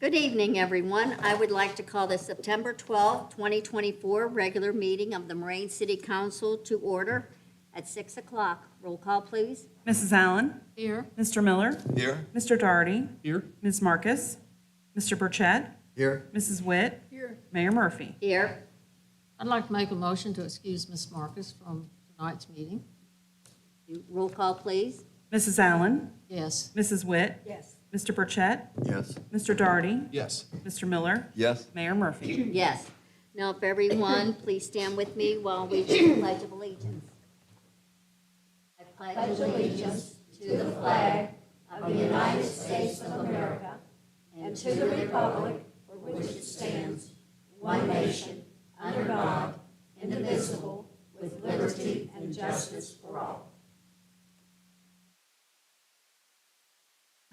Good evening, everyone. I would like to call the September 12, 2024 regular meeting of the Moraine City Council to order at 6 o'clock. Roll call, please. Mrs. Allen? Here. Mr. Miller? Here. Mr. Doherty? Here. Ms. Marcus? Mr. Burchett? Here. Mrs. Witt? Here. Mayor Murphy? Here. I'd like to make a motion to excuse Ms. Marcus from tonight's meeting. Roll call, please. Mrs. Allen? Yes. Mrs. Witt? Yes. Mr. Burchett? Yes. Mr. Doherty? Yes. Mr. Miller? Yes. Mayor Murphy? Yes. Now, if everyone, please stand with me while we do the Pledge of Allegiance. I pledge allegiance to the flag of the United States of America and to the republic for which it stands, one nation, under God, indivisible, with liberty and justice for all.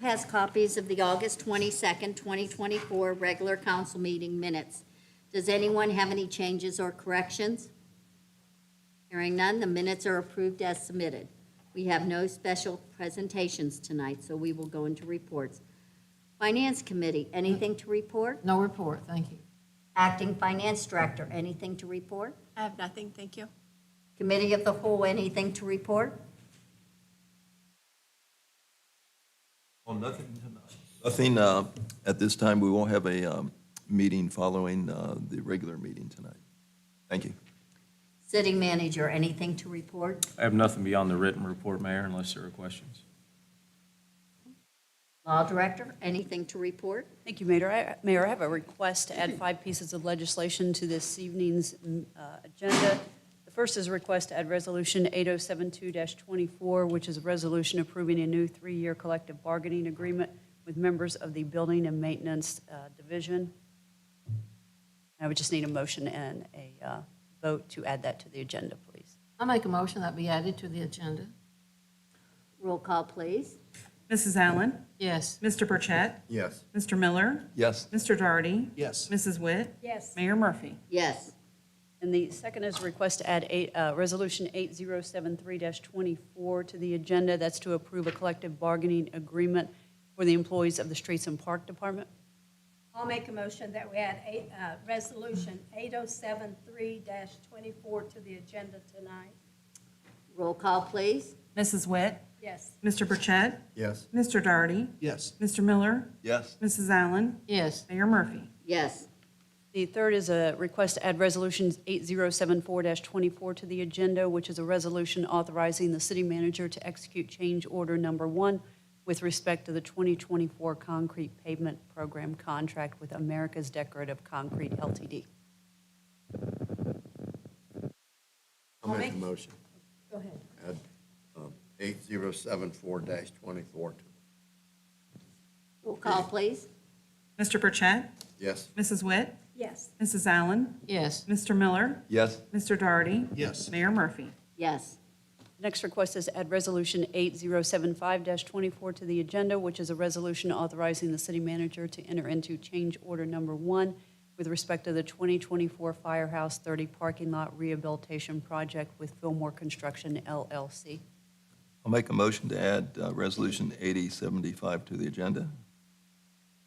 Has copies of the August 22nd, 2024 regular council meeting minutes. Does anyone have any changes or corrections? Hearing none, the minutes are approved as submitted. We have no special presentations tonight, so we will go into reports. Finance Committee, anything to report? No report, thank you. Acting Finance Director, anything to report? I have nothing, thank you. Committee of the Whole, anything to report? Well, nothing tonight. Nothing, at this time. We won't have a meeting following the regular meeting tonight. Thank you. City Manager, anything to report? I have nothing beyond the written report, Mayor, unless there are questions. Law Director, anything to report? Thank you, Mayor. Mayor, I have a request to add 5 pieces of legislation to this evening's agenda. The first is a request to add Resolution 8072-24, which is a resolution approving a new 3-year collective bargaining agreement with members of the Building and Maintenance Division. I would just need a motion and a vote to add that to the agenda, please. I'll make a motion that be added to the agenda. Roll call, please. Mrs. Allen? Yes. Mr. Burchett? Yes. Mr. Miller? Yes. Mr. Doherty? Yes. Mrs. Witt? Yes. Mayor Murphy? Yes. And the second is a request to add Resolution 8073-24 to the agenda. That's to approve a collective bargaining agreement for the employees of the Streets and Park Department. I'll make a motion that we add Resolution 8073-24 to the agenda tonight. Roll call, please. Mrs. Witt? Yes. Mr. Burchett? Yes. Mr. Doherty? Yes. Mr. Miller? Yes. Mrs. Allen? Yes. Mayor Murphy? Yes. The third is a request to add Resolution 8074-24 to the agenda, which is a resolution authorizing the city manager to execute change order number 1 with respect to the 2024 concrete pavement program contract with America's Decorative Concrete LTD. I'll make a motion. Go ahead. Add 8074-24. Roll call, please. Mr. Burchett? Yes. Mrs. Witt? Yes. Mrs. Allen? Yes. Mr. Miller? Yes. Mr. Doherty? Yes. Mayor Murphy? Yes. The next request is to add Resolution 8075-24 to the agenda, which is a resolution authorizing the city manager to enter into change order number 1 with respect to the 2024 Firehouse 30 parking lot rehabilitation project with Fillmore Construction LLC. I'll make a motion to add Resolution 8075 to the agenda.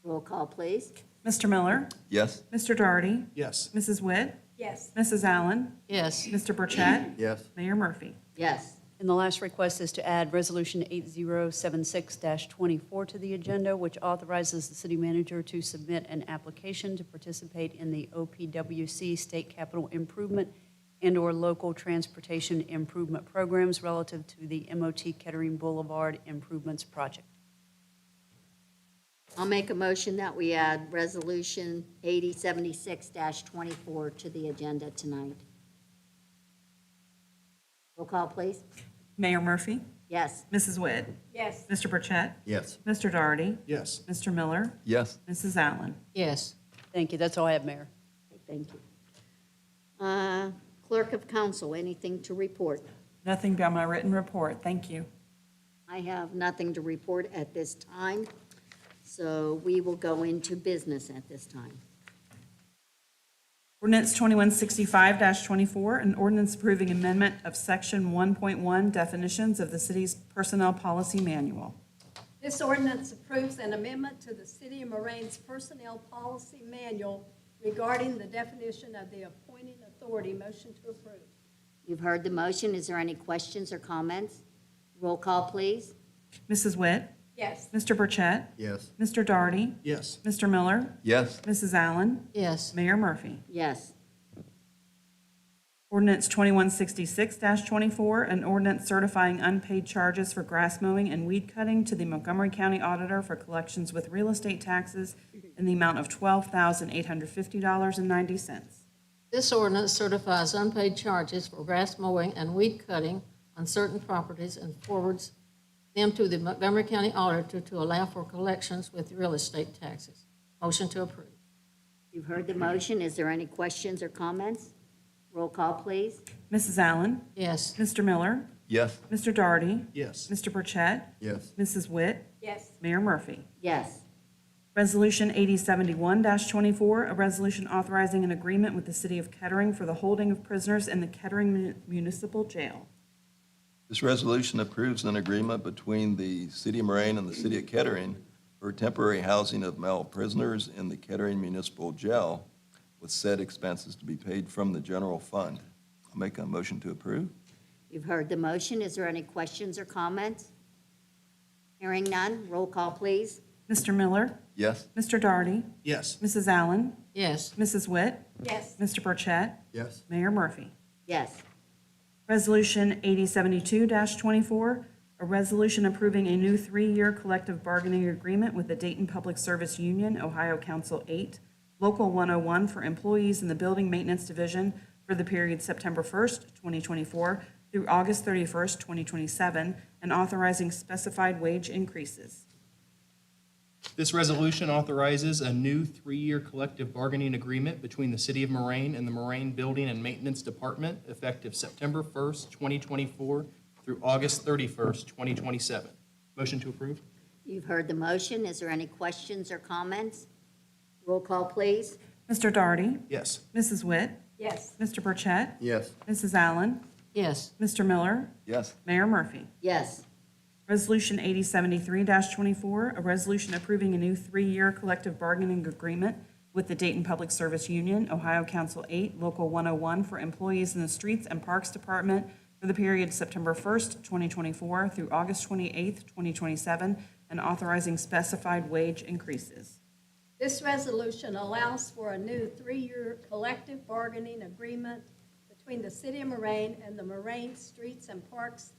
Roll call, please. Mr. Miller? Yes. Mr. Doherty? Yes. Mrs. Witt? Yes. Mrs. Allen? Yes. Mr. Burchett? Yes. Mayor Murphy? Yes. And the last request is to add Resolution 8076-24 to the agenda, which authorizes the city manager to submit an application to participate in the OPWC State Capital Improvement and/or local transportation improvement programs relative to the MOT Kettering Boulevard Improvements Project. I'll make a motion that we add Resolution 8076-24 to the agenda tonight. Roll call, please. Mayor Murphy? Yes. Mrs. Witt? Yes. Mr. Burchett? Yes. Mr. Doherty? Yes. Mr. Miller? Yes. Mrs. Allen? Yes. Thank you. That's all I have, Mayor. Thank you. Clerk of Council, anything to report? Nothing beyond my written report. Thank you. I have nothing to report at this time, so we will go into business at this time. Ordinance 2165-24, an ordinance approving amendment of Section 1.1 definitions of the city's personnel policy manual. This ordinance approves an amendment to the City of Morane's Personnel Policy Manual regarding the definition of the appointing authority. Motion to approve. You've heard the motion. Is there any questions or comments? Roll call, please. Mrs. Witt? Yes. Mr. Burchett? Yes. Mr. Darty? Yes. Mr. Miller? Yes. Mrs. Allen? Yes. Mayor Murphy? Yes. Ordinance 2166-24, an ordinance certifying unpaid charges for grass mowing and weed cutting to the Montgomery County Auditor for collections with real estate taxes in the amount of $12,850.90. This ordinance certifies unpaid charges for grass mowing and weed cutting on certain properties and forwards them to the Montgomery County Auditor to allow for collections with real estate taxes. Motion to approve. You've heard the motion. Is there any questions or comments? Roll call, please. Mrs. Allen? Yes. Mr. Miller? Yes. Mr. Darty? Yes. Mr. Burchett? Yes. Mrs. Witt? Yes. Mayor Murphy? Yes. Resolution 8071-24, a resolution authorizing an agreement with the City of Kettering for the holding of prisoners in the Kettering Municipal Jail. This resolution approves an agreement between the City of Moraine and the City of Kettering for temporary housing of male prisoners in the Kettering Municipal Jail, with said expenses to be paid from the general fund. I'll make a motion to approve. You've heard the motion. Is there any questions or comments? Hearing none. Roll call, please. Mr. Miller? Yes. Mr. Darty? Yes. Mrs. Allen? Yes. Mrs. Witt? Yes. Mr. Burchett? Yes. Mayor Murphy? Yes. Resolution 8072-24, a resolution approving a new 3-year collective bargaining agreement with the Dayton Public Service Union, Ohio Council 8, Local 101 for employees in the Building Maintenance Division for the period September 1st, 2024 through August 31st, 2027, and authorizing specified wage increases. This resolution authorizes a new 3-year collective bargaining agreement between the City of Moraine and the Moraine Building and Maintenance Department effective September 1st, 2024 through August 31st, 2027. Motion to approve? You've heard the motion. Is there any questions or comments? Roll call, please. Mr. Darty? Yes. Mrs. Witt? Yes. Mr. Burchett? Yes. Mrs. Allen? Yes. Mr. Miller? Yes. Mayor Murphy? Yes. Resolution 8073-24, a resolution approving a new 3-year collective bargaining agreement with the Dayton Public Service Union, Ohio Council 8, Local 101 for employees in the Streets and Parks Department for the period September 1st, 2024 through August 28th, 2027, and authorizing specified wage increases. This resolution allows for a new 3-year collective bargaining agreement between the City of Moraine and the Moraine Streets and Parks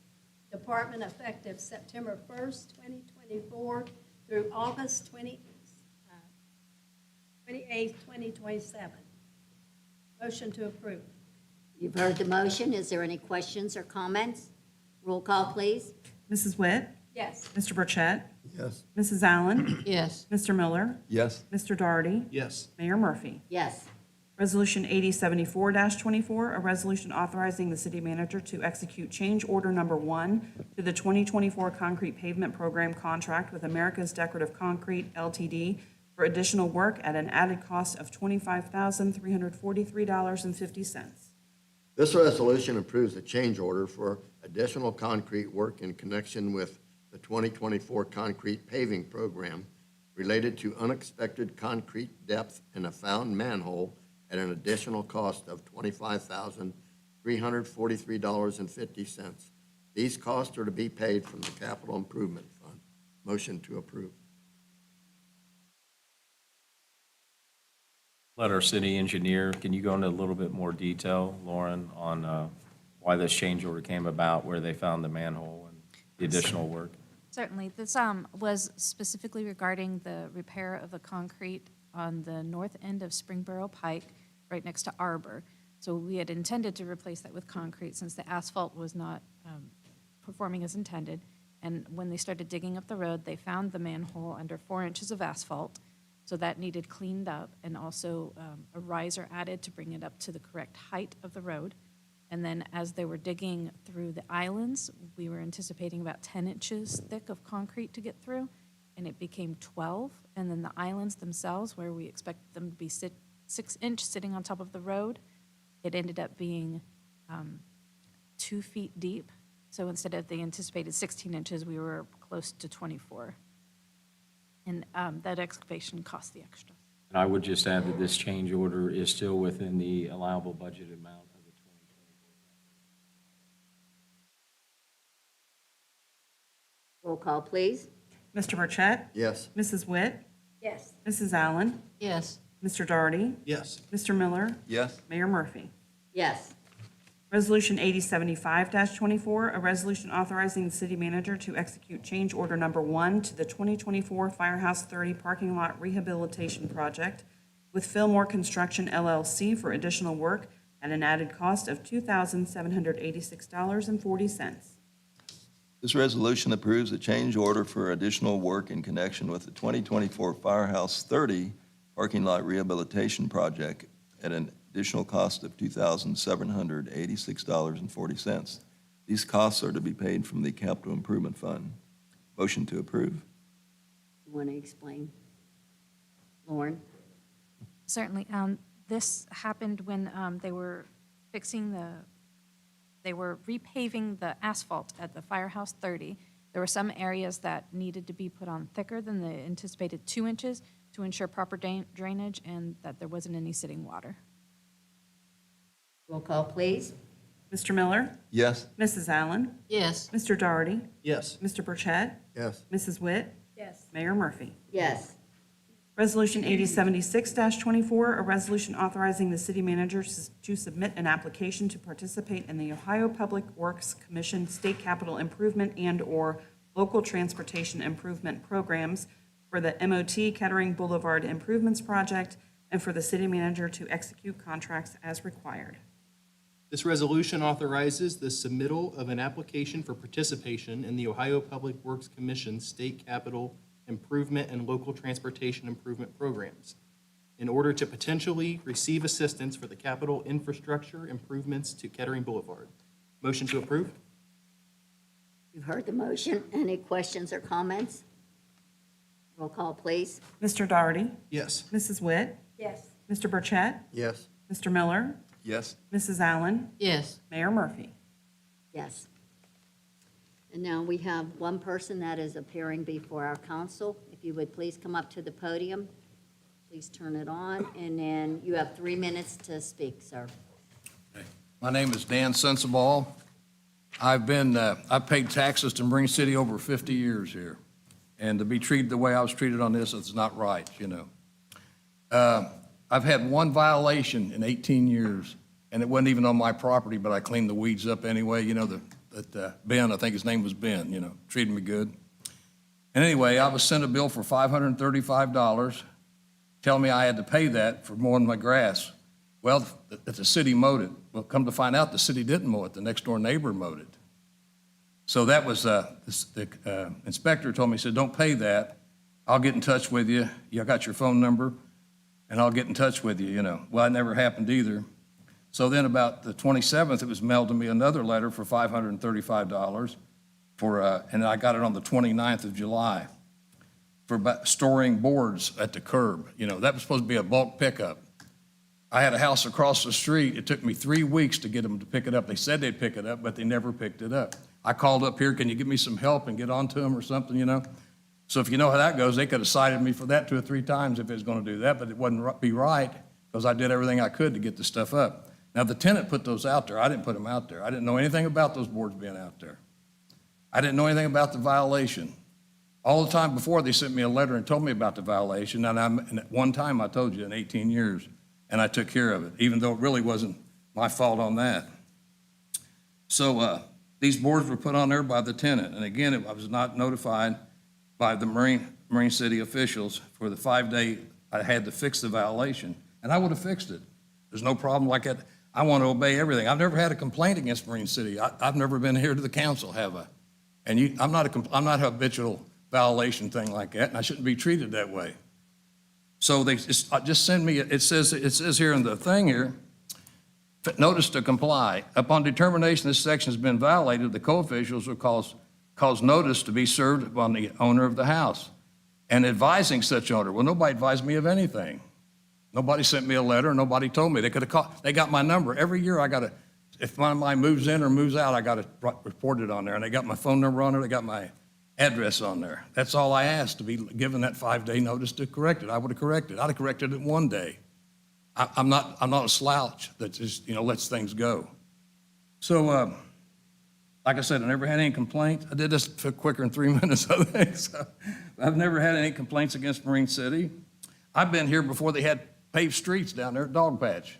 Department effective September 1st, 2024 through August 28th, 2027. Motion to approve. You've heard the motion. Is there any questions or comments? Roll call, please. Mrs. Witt? Yes. Mr. Burchett? Yes. Mrs. Allen? Yes. Mr. Miller? Yes. Mr. Darty? Yes. Mayor Murphy? Yes. Resolution 8074-24, a resolution authorizing the city manager to execute change order number 1 to the 2024 concrete pavement program contract with America's Decorative Concrete LTD for additional work at an added cost of $25,343.50. This resolution approves a change order for additional concrete work in connection with the 2024 concrete paving program related to unexpected concrete depth in a found manhole at an additional cost of $25,343.50. These costs are to be paid from the Capital Improvement Fund. Motion to approve. Let our city engineer, can you go into a little bit more detail, Lauren, on why this change order came about, where they found the manhole and the additional work? Certainly. This was specifically regarding the repair of the concrete on the north end of Springboro Pike, right next to Arbor. So we had intended to replace that with concrete since the asphalt was not performing as intended. And when they started digging up the road, they found the manhole under 4 inches of asphalt. So that needed cleaned up, and also a riser added to bring it up to the correct height of the road. And then as they were digging through the islands, we were anticipating about 10 inches thick of concrete to get through, and it became 12. And then the islands themselves, where we expected them to be 6 inch sitting on top of the road, it ended up being 2 feet deep. So instead of the anticipated 16 inches, we were close to 24. and that excavation costs the extra. And I would just add that this change order is still within the allowable budget amount of the 2024. Roll call, please. Mr. Burchett? Yes. Mrs. Witt? Yes. Mrs. Allen? Yes. Mr. Daugherty? Yes. Mr. Miller? Yes. Mayor Murphy? Yes. Resolution 8075-24, a resolution authorizing the city manager to execute change order number 1 to the 2024 Firehouse 30 parking lot rehabilitation project with Fillmore Construction LLC for additional work at an added cost of $2,786.40. This resolution approves a change order for additional work in connection with the 2024 Firehouse 30 parking lot rehabilitation project at an additional cost of $2,786.40. These costs are to be paid from the Capital Improvement Fund. Motion to approve. You want to explain? Lauren? Certainly. This happened when they were repaving the asphalt at the Firehouse 30. There were some areas that needed to be put on thicker than the anticipated 2 inches to ensure proper drainage and that there wasn't any sitting water. Roll call, please. Mr. Miller? Yes. Mrs. Allen? Yes. Mr. Daugherty? Yes. Mr. Burchett? Yes. Mrs. Witt? Yes. Mayor Murphy? Yes. Resolution 8076-24, a resolution authorizing the city manager to submit an application to participate in the Ohio Public Works Commission State Capital Improvement and/or Local Transportation Improvement Programs for the MOT Kettering Boulevard Improvements Project and for the city manager to execute contracts as required. This resolution authorizes the submittal of an application for participation in the Ohio Public Works Commission State Capital Improvement and Local Transportation Improvement Programs in order to potentially receive assistance for the capital infrastructure improvements to Kettering Boulevard. Motion to approve? You've heard the motion. Any questions or comments? Roll call, please. Mr. Daugherty? Yes. Mrs. Witt? Yes. Mr. Burchett? Yes. Mr. Miller? Yes. Mrs. Allen? Yes. Mayor Murphy? Yes. And now we have one person that is appearing before our council. If you would please come up to the podium. Please turn it on, and then you have 3 minutes to speak, sir. My name is Dan Sensabaugh. I've paid taxes to Marine City over 50 years here. And to be treated the way I was treated on this, it's not right, you know. I've had one violation in 18 years, and it wasn't even on my property, but I cleaned the weeds up anyway. You know, Ben, I think his name was Ben, you know, treated me good. And anyway, I was sent a bill for $535, telling me I had to pay that for mowing my grass. Well, that the city mowed it. Well, come to find out, the city didn't mow it. The next door neighbor mowed it. So that was, the inspector told me, he said, don't pay that. I'll get in touch with you. I got your phone number, and I'll get in touch with you, you know. Well, it never happened either. So then about the 27th, it was mailed to me another letter for $535 and I got it on the 29th of July for storing boards at the curb. You know, that was supposed to be a bulk pickup. I had a house across the street. It took me 3 weeks to get them to pick it up. They said they'd pick it up, but they never picked it up. I called up here, can you give me some help and get onto them or something, you know? So if you know how that goes, they could have cited me for that 2 or 3 times if it was going to do that, but it wouldn't be right because I did everything I could to get the stuff up. Now, the tenant put those out there. I didn't put them out there. I didn't know anything about those boards being out there. I didn't know anything about the violation. All the time before, they sent me a letter and told me about the violation, and at one time, I told you, in 18 years, and I took care of it, even though it really wasn't my fault on that. So these boards were put on there by the tenant, and again, I was not notified by the Marine City officials for the 5-day I had to fix the violation, and I would have fixed it. There's no problem like that. I want to obey everything. I've never had a complaint against Marine City. I've never been here to the council, have I? And I'm not a habitual violation thing like that, and I shouldn't be treated that way. So they just send me, it says here in the thing here, notice to comply. Upon determination this section has been violated, the co-officials will cause notice to be served upon the owner of the house and advising such owner. Well, nobody advised me of anything. Nobody sent me a letter. Nobody told me. They could have called. They got my number. Every year if one of mine moves in or moves out, I got to report it on there. And they got my phone number on there. They got my address on there. That's all I asked, to be given that 5-day notice to correct it. I would have corrected it. I'd have corrected it in 1 day. I'm not a slouch that just, lets things go. So, like I said, I never had any complaints. I did this quicker in 3 minutes, I think. So I've never had any complaints against Marine City. I've been here before they had paved streets down there at Dog Patch.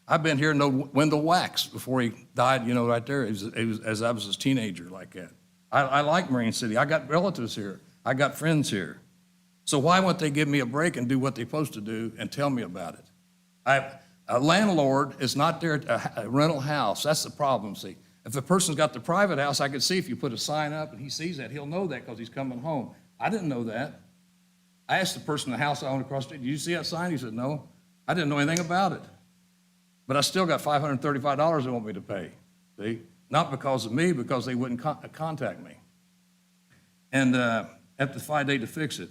I've been here, no Wendell Wax, before he died, right there, as I was a teenager like that. I like Marine City. I got relatives here. I got friends here. So why won't they give me a break and do what they're supposed to do and tell me about it? A landlord is not there at a rental house. That's the problem, see. If a person's got the private house, I could see if you put a sign up and he sees that, he'll know that because he's coming home. I didn't know that. I asked the person in the house I owned across the street, did you see that sign? He said, no. I didn't know anything about it. But I still got $535 they want me to pay, see? Not because of me, because they wouldn't contact me. And after the 5 day to fix it.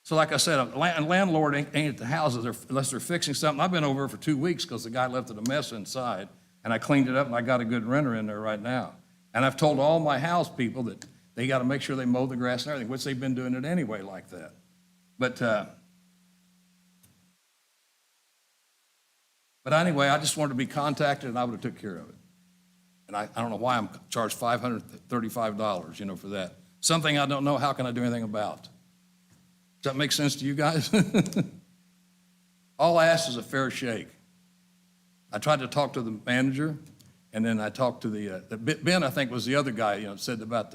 So like I said, a landlord ain't at the houses unless they're fixing something. I've been over for 2 weeks because the guy left it a mess inside, and I cleaned it up, and I got a good renter in there right now. And I've told all my house people that they got to make sure they mow the grass and everything, which they've been doing it anyway like that. But anyway, I just wanted to be contacted, and I would have took care of it. And I don't know why I'm charged $535, for that. Something I don't know, how can I do anything about? Does that make sense to you guys? All I asked is a fair shake. I tried to talk to the manager, and then I talked to Ben, I think was the other guy, said about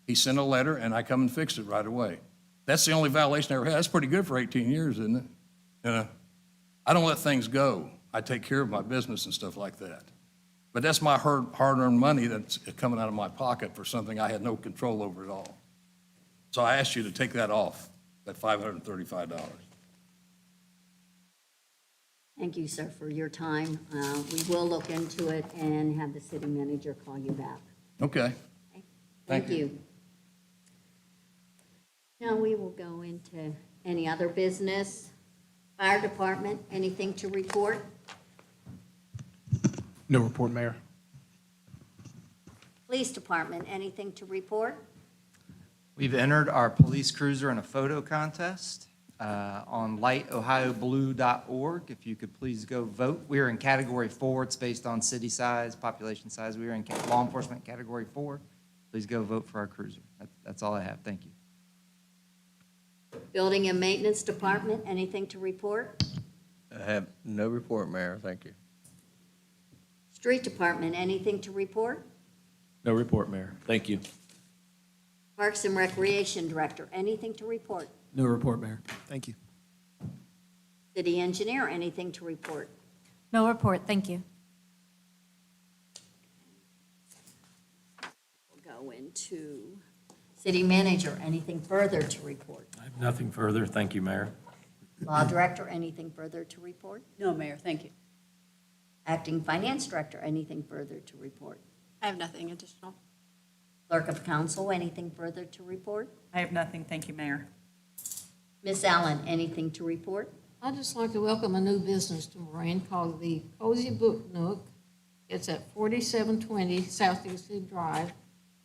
he sent a letter, and I come and fixed it right away. That's the only violation I ever had. That's pretty good for 18 years, isn't it? I don't let things go. I take care of my business and stuff like that. But that's my hard-earned money that's coming out of my pocket for something I had no control over at all. So I asked you to take that off, that $535. Thank you, sir, for your time. We will look into it and have the city manager call you back. Okay. Okay? Thank Thank you. Now we will go into any other business. Fire Department, anything to report? No report, Mayor. Police Department, anything to report? We've entered our police cruiser in a photo contest on lightohioblue.org. If you could please go vote. We are in Category 4. It's based on city size, population size. We are in law enforcement Category 4. Please go vote for our cruiser. That's all I have. Thank you. Building and Maintenance Department, anything to report? I have no report, Mayor. Thank you. Street Department, anything to report? No report, Mayor. Thank you. Parks and Recreation Director, anything to report? No report, Mayor. Thank you. City Engineer, anything to report? No report, thank you. We'll go into City Manager, anything further to report? I have nothing further. Thank you, Mayor. Law Director, anything further to report? No, Mayor, thank you. Acting Finance Director, anything further to report? I have nothing additional. Clerk of Council, anything further to report? I have nothing, thank you, Mayor. Ms. Allen, anything to report? I'd just like to welcome a new business to Moraine called the Cozy Book Nook. It's at 4720 Southeast Drive.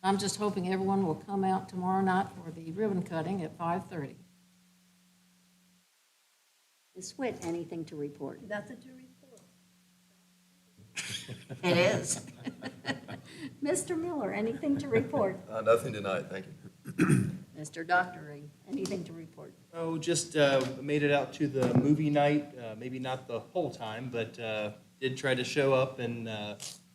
I'm just hoping everyone will come out tomorrow night for the ribbon cutting at 5:30. Ms. Witt, anything to report? Nothing to report. It is. Mr. Miller, anything to report? Nothing tonight, thank you. Mr. Dockery, anything to report? Oh, just made it out to the movie night, maybe not the whole time, but did try to show up and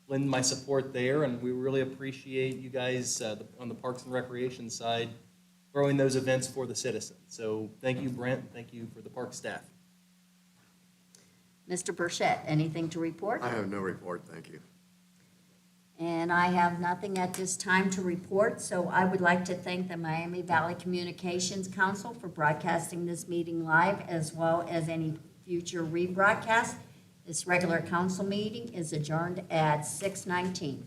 lend my support there, and we really appreciate you guys on the Parks and Recreation side throwing those events for the citizens. So thank you, Brent, thank you for the park staff. Mr. Burchett, anything to report? I have no report, thank you. And I have nothing at this time to report, so I would like to thank the Miami Valley Communications Council for broadcasting this meeting live, as well as any future rebroadcast. This regular council meeting is adjourned at 6:19.